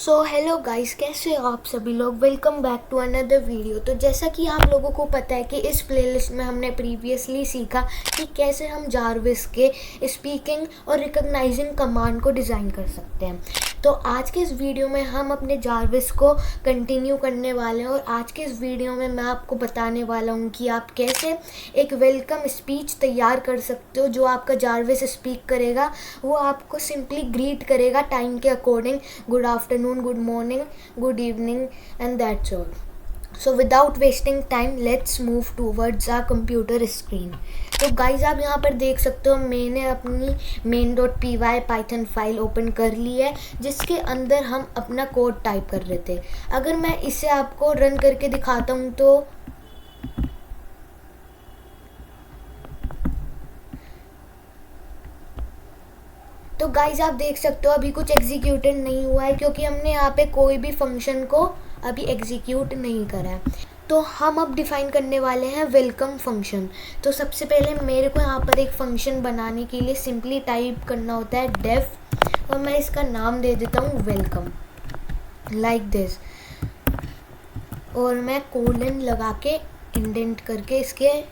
So hello guys, कैसे हो आप सभी लोग। Welcome back to another video. तो जैसा कि आप लोगों को पता है कि इस प्लेलिस्ट में हमने प्रीवियसली सीखा कि कैसे हम जारविस के स्पीकिंग और रिकॉग्नाइजिंग कमांड को डिज़ाइन कर सकते हैं। तो आज के इस वीडियो में हम अपने जारविस को कंटिन्यू करने वाले हैं और आज के इस वीडियो में मैं आपको बताने वाला हूँ कि आप कैसे एक वेलकम स्पीच तैयार कर सकते हो। जो आपका जारविस स्पीक करेगा वो आपको सिंपली ग्रीट करेगा टाइम के according, good afternoon, good morning, good evening and that's all. So without wasting time let's move towards our computer screen. तो गाइज आप यहाँ पर देख सकते हो मैंने अपनी main.py पाइथन फाइल ओपन कर ली है जिसके अंदर हम अपना कोड टाइप कर रहे थे। अगर मैं इसे आपको रन करके दिखाता हूँ तो गाइज आप देख सकते हो अभी कुछ एग्जीक्यूटेड नहीं हुआ है क्योंकि हमने यहाँ पे कोई भी फंक्शन को अभी एग्जीक्यूट नहीं करा है। तो हम अब डिफ़ाइन करने वाले हैं वेलकम फंक्शन। तो सबसे पहले मेरे को यहाँ पर एक फ़ंक्शन बनाने के लिए सिंपली टाइप करना होता है डेफ और मैं इसका नाम दे देता हूँ वेलकम, लाइक दिस, और मैं कोलन लगा के इंडेंट करके इसके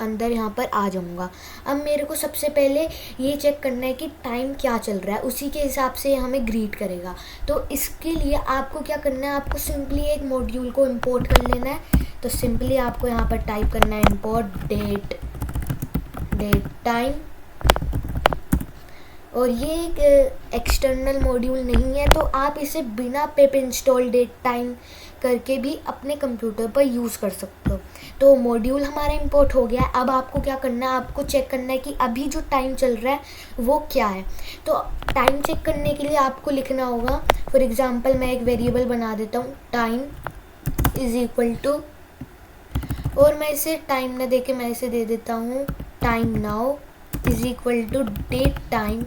अंदर यहाँ पर आ जाऊँगा। अब मेरे को सबसे पहले ये चेक करना है कि टाइम क्या चल रहा है, उसी के हिसाब से हमें ग्रीट करेगा। तो इसके लिए आपको क्या करना है, आपको सिंपली एक मॉड्यूल को इंपोर्ट कर लेना है। तो सिंपली आपको यहाँ पर टाइप करना है इंपोर्ट डेट टाइम, और ये एक एक्सटर्नल मॉड्यूल नहीं है तो आप इसे बिना पिप इंस्टॉल डेट टाइम करके भी अपने कंप्यूटर पर यूज़ कर सकते हो। तो मॉड्यूल हमारा इंपोर्ट हो गया है। अब आपको क्या करना है, आपको चेक करना है कि अभी जो टाइम चल रहा है वो क्या है। तो टाइम चेक करने के लिए आपको लिखना होगा, फॉर एग्ज़ाम्पल मैं एक वेरिएबल बना देता हूँ टाइम इज़ इक्वल टू, और मैं इसे टाइम ना दे के मैं इसे दे देता हूँ time now is equal to date time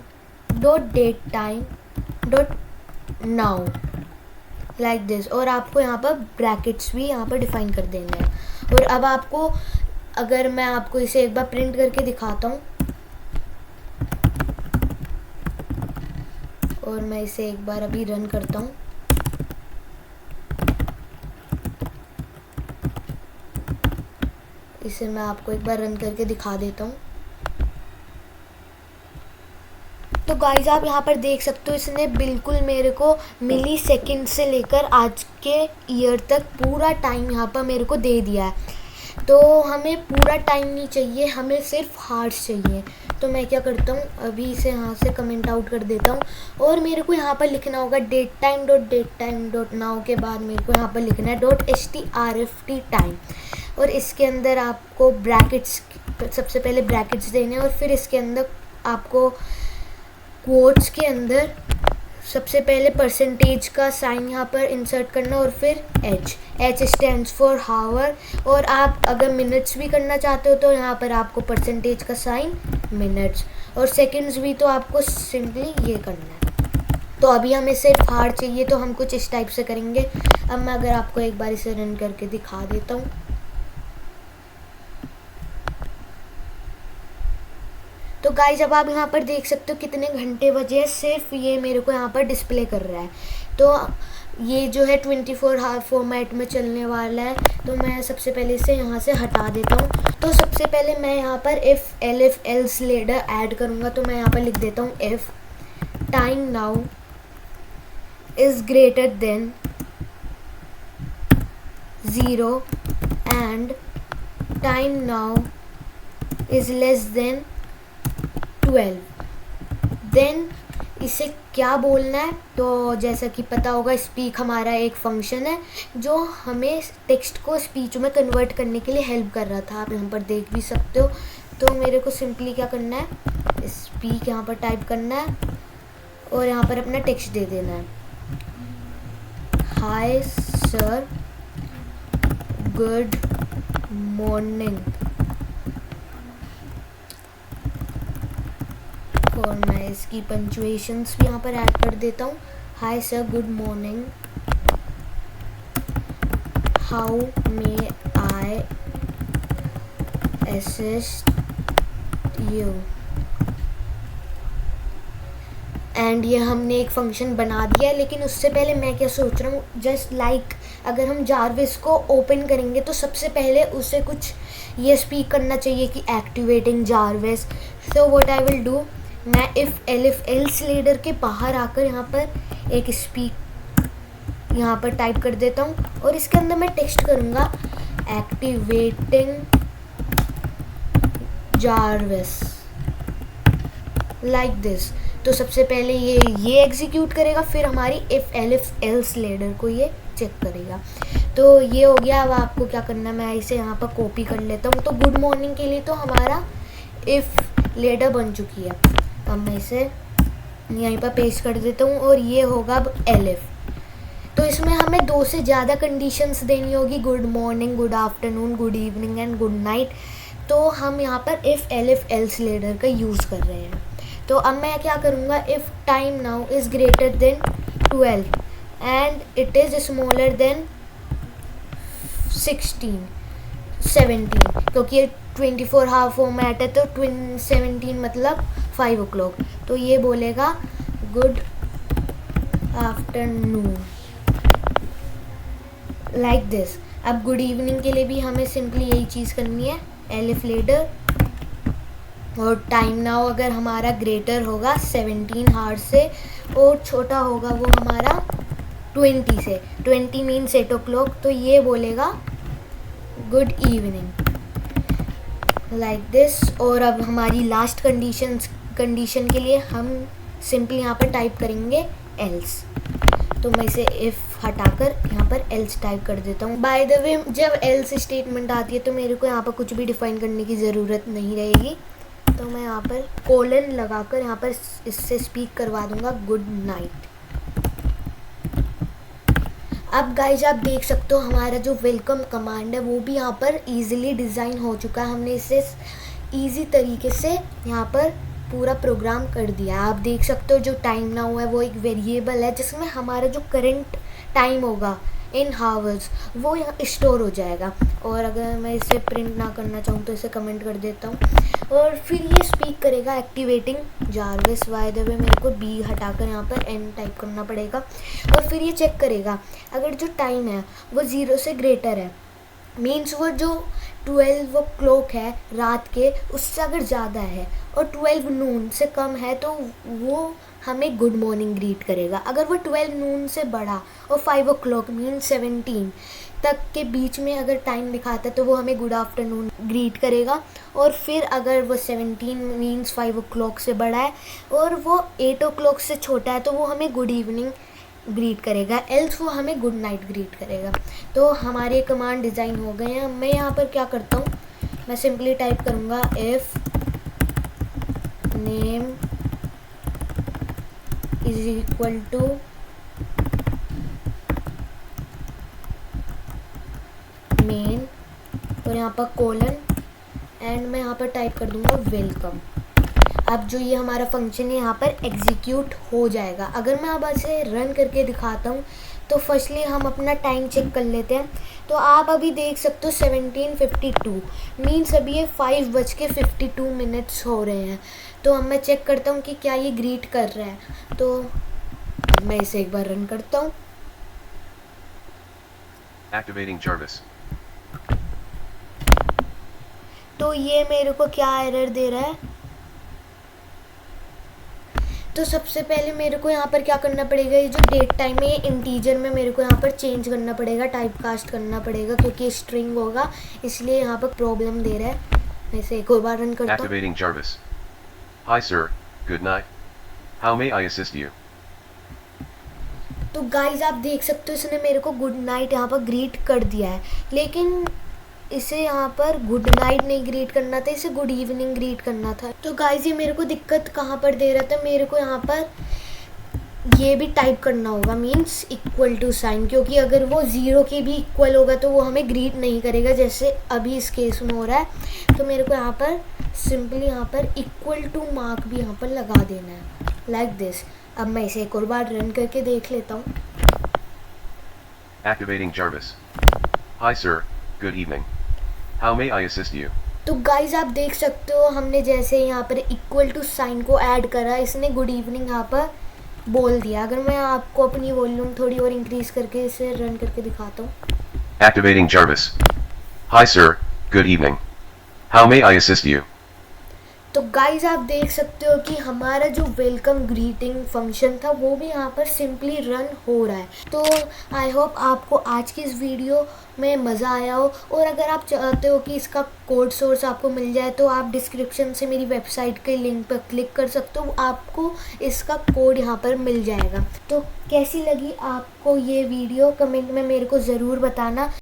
dot now, like this. और आपको यहाँ पर ब्रैकेट्स भी यहाँ पर डिफाइन कर देने हैं। और अब आपको, अगर मैं आपको इसे एक बार प्रिंट करके दिखाता हूँ और मैं इसे एक बार अभी रन करता हूँ, इसे मैं आपको एक बार रन करके दिखा देता हूँ। तो गाइज आप यहाँ पर देख सकते हो इसने बिल्कुल मेरे को मिली सेकेंड से लेकर आज के ईयर तक पूरा टाइम यहाँ पर मेरे को दे दिया है। तो हमें पूरा टाइम नहीं चाहिए, हमें सिर्फ हार्स चाहिए। तो मैं क्या करता हूँ, अभी इसे यहाँ से कमेंट आउट कर देता हूँ और मेरे को यहाँ पर लिखना होगा डेट टाइम डॉट नाउ के बाद मेरे को यहाँ पर लिखना है .strft टाइम, और इसके अंदर आपको ब्रैकेट्स, सबसे पहले ब्रैकेट्स देने हैं और फिर इसके अंदर आपको कोट्स के अंदर सबसे पहले परसेंटेज का साइन यहाँ पर इंसर्ट करना और फिर एच स्टैंड्स फॉर हावर। और आप अगर मिनट्स भी करना चाहते हो तो यहाँ पर आपको परसेंटेज का साइन मिनट्स, और सेकंड्स भी तो आपको सिंपली ये करना है। तो अभी हमें सिर्फ हार चाहिए तो हम कुछ इस टाइप से करेंगे। अब मैं अगर आपको एक बार इसे रन करके दिखा देता हूँ, तो गाइज अब आप यहाँ पर देख सकते हो कितने घंटे बजे है, सिर्फ ये मेरे को यहाँ पर डिस्प्ले कर रहा है। तो ये जो है 24 आवर फॉर्मेट में चलने वाला है। तो मैं सबसे पहले इसे यहाँ से हटा देता हूँ। तो सबसे पहले मैं यहाँ पर इफ़ एल्स लेटर ऐड करूँगा। तो मैं यहाँ पर लिख देता हूँ if time now is greater than 0 and time now is less than 12, then इसे क्या बोलना है। तो जैसा कि पता होगा स्पीक हमारा एक फंक्शन है जो हमें टेक्स्ट को स्पीच में कन्वर्ट करने के लिए हेल्प कर रहा था, आप यहाँ पर देख भी सकते हो। तो मेरे को सिंपली क्या करना है, स्पीक यहाँ पर टाइप करना है और यहाँ पर अपना टेक्स्ट दे देना है, हाय सर गुड मॉर्निंग, और मैं इसकी पंचुएशंस भी यहाँ पर ऐड कर देता हूँ। Hi sir good morning, how may I assist you, and ये हमने एक फंक्शन बना दिया है। लेकिन उससे पहले मैं क्या सोच रहा हूँ, जस्ट लाइक अगर हम जारविस को ओपन करेंगे तो सबसे पहले उसे कुछ ये स्पीक करना चाहिए कि activating Jarvis. So what I will do, मैं इफ़ एल्स लेडर के बाहर आकर यहाँ पर एक स्पीक यहाँ पर टाइप कर देता हूँ और इसके अंदर मैं टेक्स्ट करूँगा एक्टिवेटिंग जारविस लाइक दिस। तो सबसे पहले ये एग्जीक्यूट करेगा, फिर हमारी इफ़ एल्स लेडर को ये चेक करेगा। तो ये हो गया। अब आपको क्या करना है, मैं इसे यहाँ पर कॉपी कर लेता हूँ। तो गुड मॉर्निंग के लिए तो हमारा इफ़ लेडर बन चुकी है। अब मैं इसे यहीं पर पेस्ट कर देता हूँ और ये होगा अब एलिफ। तो इसमें हमें 2 से ज़्यादा कंडीशंस देनी होगी, good morning, good afternoon, good evening and good night. तो हम यहाँ पर इफ़ एल्स लेडर का यूज़ कर रहे हैं। तो अब मैं क्या करूँगा, if time now is greater then 12 and it is smaller than 17, क्योंकि ये 24 हावर फॉर्मेट है। तो 17 मतलब 5 o'clock। तो ये बोलेगा गुड आफ्टरनून लाइक दिस। अब गुड इवनिंग के लिए भी हमें सिंपली यही चीज़ करनी है, एलिफ लेडर, और टाइम नाउ अगर हमारा ग्रेटर होगा 17 हावर से और छोटा होगा वो हमारा 20 से, 20 मीन्स 8 o'clock। तो ये बोलेगा गुड इवनिंग लाइक दिस। और अब हमारी लास्ट कंडीशन के लिए हम सिंपली यहाँ पर टाइप करेंगे एल्स। तो मैं इसे इफ़ हटाकर यहाँ पर एल्स टाइप कर देता हूँ। बाय द वे जब एल्स स्टेटमेंट आती है तो मेरे को यहाँ पर कुछ भी डिफाइन करने की ज़रूरत नहीं रहेगी। तो मैं यहाँ पर कोलन लगाकर यहाँ पर इससे स्पीक करवा दूँगा गुड नाइट। अब गाइज आप देख सकते हो हमारा जो वेलकम कमांड है वो भी यहाँ पर इजीली डिज़ाइन हो चुका है। हमने इसे इजी तरीके से यहाँ पर पूरा प्रोग्राम कर दिया। आप देख सकते हो जो टाइम नाउ है वो एक वेरिएबल है जिसमें हमारा जो करंट टाइम होगा इन हावर्स वो यहाँ स्टोर हो जाएगा। और अगर मैं इसे प्रिंट ना करना चाहूँ तो इसे कमेंट कर देता हूँ और फिर ये स्पीक करेगा activating Jarvis. By the way मेरे को बी हटाकर यहाँ पर एन टाइप करना पड़ेगा। और फिर ये चेक करेगा अगर जो टाइम है वो 0 से ग्रेटर है, मीन्स वो जो 12 o'clock है रात के उससे अगर ज़्यादा है और 12 नून से कम है तो वो हमें गुड मॉर्निंग ग्रीट करेगा। अगर वो 12 नून से बड़ा और 5 o'clock मीन्स 17 तक के बीच में अगर टाइम दिखाता है तो वो हमें गुड आफ्टरनून ग्रीट करेगा। और फिर अगर वो 17 मीन्स 5 o'clock से बड़ा है और वो 8 o'clock से छोटा है तो वो हमें गुड इवनिंग ग्रीट करेगा, एल्स वो हमें गुड नाइट ग्रीट करेगा। तो हमारे कमांड डिज़ाइन हो गए हैं। मैं यहाँ पर क्या करता हूँ, मैं सिंपली टाइप करूँगा if name is equal to main और यहाँ पर कोलन एंड मैं यहाँ पर टाइप कर दूँगा वेलकम। अब जो ये हमारा फंक्शन है यहाँ पर एग्जीक्यूट हो जाएगा। अगर मैं अब इसे रन करके दिखाता हूँ तो फर्स्टली हम अपना टाइम चेक कर लेते हैं। तो आप अभी देख सकते हो 17:52 मीन्स अभी ये 5:52 हो रहे हैं। तो अब मैं चेक करता हूँ कि क्या ये ग्रीट कर रहा है। तो मैं इसे एक बार रन करता हूँ। Activating Jarvis. तो ये मेरे को क्या एरर दे रहा है। तो सबसे पहले मेरे को यहाँ पर क्या करना पड़ेगा, ये जो डेट टाइम है ये इंटीजर में मेरे को यहाँ पर चेंज करना पड़ेगा, टाइप कास्ट करना पड़ेगा क्योंकि स्ट्रिंग होगा, इसलिए यहाँ पर प्रॉब्लम दे रहा है। मैं इसे एक और बार रन करता हूँ। Activating Jarvis. Hi sir, good night. How may I assist you? तो गाइज आप देख सकते हो इसने मेरे को गुड नाइट यहाँ पर ग्रीट कर दिया है, लेकिन इसे यहाँ पर गुड नाइट नहीं ग्रीट करना था, इसे गुड इवनिंग ग्रीट करना था। तो गाइज ये मेरे को दिक्कत कहाँ पर दे रहा था, मेरे को यहाँ पर ये भी टाइप करना होगा मीन्स इक्वल टू साइन, क्योंकि अगर वो 0 के भी इक्वल होगा तो वो हमें ग्रीट नहीं करेगा जैसे अभी इस केस में हो रहा है। तो मेरे को यहाँ पर सिंपली यहाँ पर इक्वल टू मार्क भी यहाँ पर लगा देना है लाइक दिस। अब मैं इसे एक और बार रन करके देख लेता हूँ। Activating Jarvis. Hi sir, good evening. How may I assist you? तो गाइज आप देख सकते हो हमने जैसे यहाँ पर इक्वल टू साइन को ऐड करा, इसने गुड इवनिंग यहाँ पर बोल दिया। अगर मैं आपको अपनी वॉल्यूम थोड़ी और इंक्रीज करके इसे रन करके दिखाता हूँ। Activating Jarvis. Hi sir, good evening. How may I assist you? तो गाइज आप देख सकते हो कि हमारा जो वेलकम ग्रीटिंग फंक्शन था वो भी यहाँ पर सिंपली रन हो रहा है। तो आई होप आपको आज की इस वीडियो में मज़ा आया हो, और अगर आप चाहते हो कि इसका कोड सोर्स आपको मिल जाए तो आप डिस्क्रिप्शन से मेरी वेबसाइट के लिंक पर क्लिक कर सकते हो, आपको इसका कोड यहाँ पर मिल जाएगा। तो कैसी लगी आपको ये वीडियो कमेंट में मेरे को ज़रूर बताना।